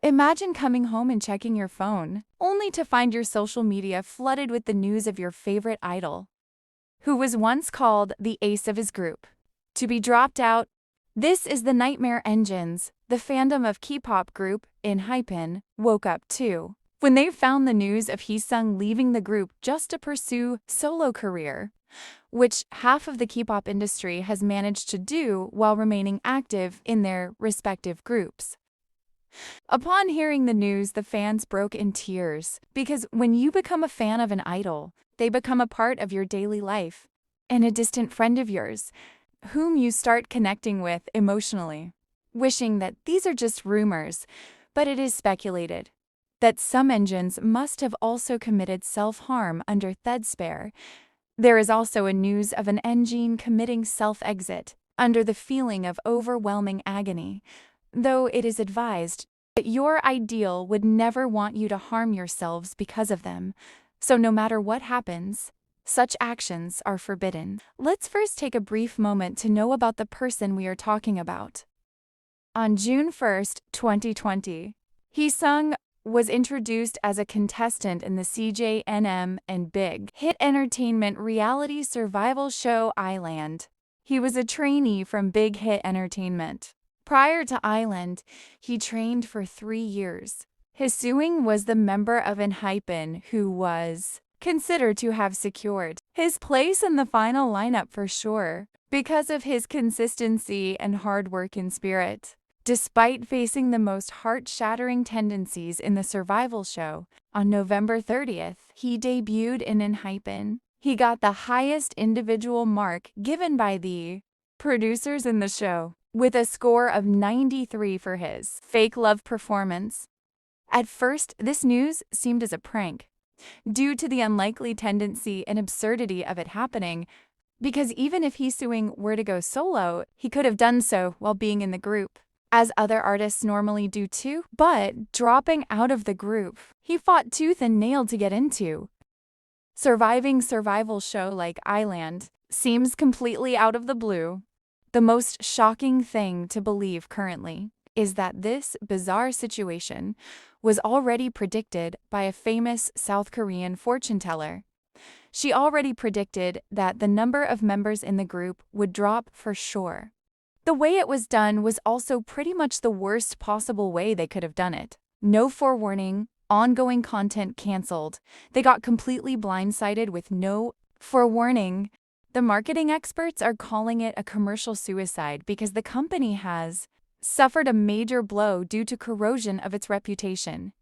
Imagine coming home and checking your phone, only to find your social media flooded with the news of your favorite idol, who was once called the ace of his group, to be dropped out. This is the nightmare engines the fandom of K-pop group enhypen woke up to when they found the news of Heesueng leaving the group just to pursue solo career, which half of the K-pop industry has managed to do while remaining active in their respective groups. Upon hearing the news, the fans broke in tears, because when you become a fan of an idol, they become a part of your daily life and a distant friend of yours, whom you start connecting with emotionally. Wishing that these are just rumors, but it is speculated that some engines must have also committed self-harm under Thedspare. There is also a news of an engine committing self-exit under the feeling of overwhelming agony, though it is advised that your ideal would never want you to harm yourselves because of them, so no matter what happens, such actions are forbidden. Let's first take a brief moment to know about the person we are talking about. On June 1st, 2020, Heesueng was introduced as a contestant in the CJNM and Big Hit Entertainment reality survival show Island. He was a trainee from Big Hit Entertainment. Prior to Island, he trained for 3 years. Heesueng was the member of enhypen who was considered to have secured his place in the final lineup for sure, because of his consistency and hard work and spirit. Despite facing the most heart-shattering tendencies in the survival show, on November 30th, he debuted in enhypen. He got the highest individual mark given by the producers in the show, with a score of 93 for his fake love performance. At first, this news seemed as a prank, due to the unlikely tendency and absurdity of it happening, because even if Heesueng were to go solo, he could have done so while being in the group, as other artists normally do too, but dropping out of the group, he fought tooth and nail to get into. Surviving survival show like Island seems completely out of the blue. The most shocking thing to believe currently is that this bizarre situation was already predicted by a famous South Korean fortune teller. She already predicted that the number of members in the group would drop for sure. The way it was done was also pretty much the worst possible way they could have done it. No forewarning, ongoing content canceled. They got completely blindsided with no forewarning. The marketing experts are calling it a commercial suicide because the company has suffered a major blow due to corrosion of its reputation.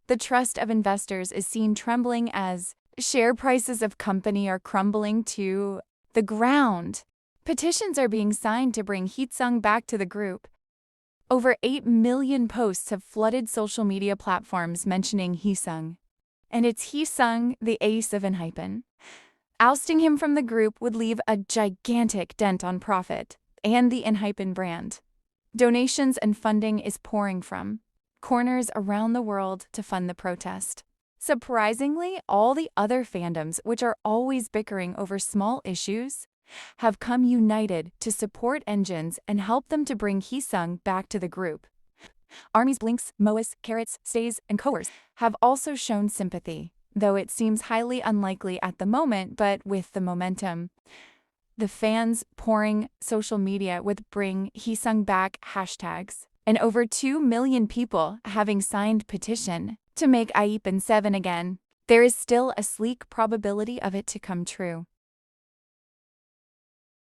The trust of investors is seen trembling as share prices of company are crumbling to the ground. Petitions are being signed to bring Heesueng back to the group. Over 8 million posts have flooded social media platforms mentioning Heesueng. And it's Heesueng, the ace of enhypen. Ousting him from the group would leave a gigantic dent on profit and the enhypen brand. Donations and funding is pouring from corners around the world to fund the protest. Surprisingly, all the other fandoms, which are always bickering over small issues, have come united to support engines and help them to bring Heesueng back to the group. Armies Blinks, Moas, Carrots, Stays, and Coers have also shown sympathy, though it seems highly unlikely at the moment, but with the momentum. The fans pouring social media with bring Heesueng back hashtags, and over 2 million people having signed petition to make enhypen 7 again. There is still a sleek probability of it to come true.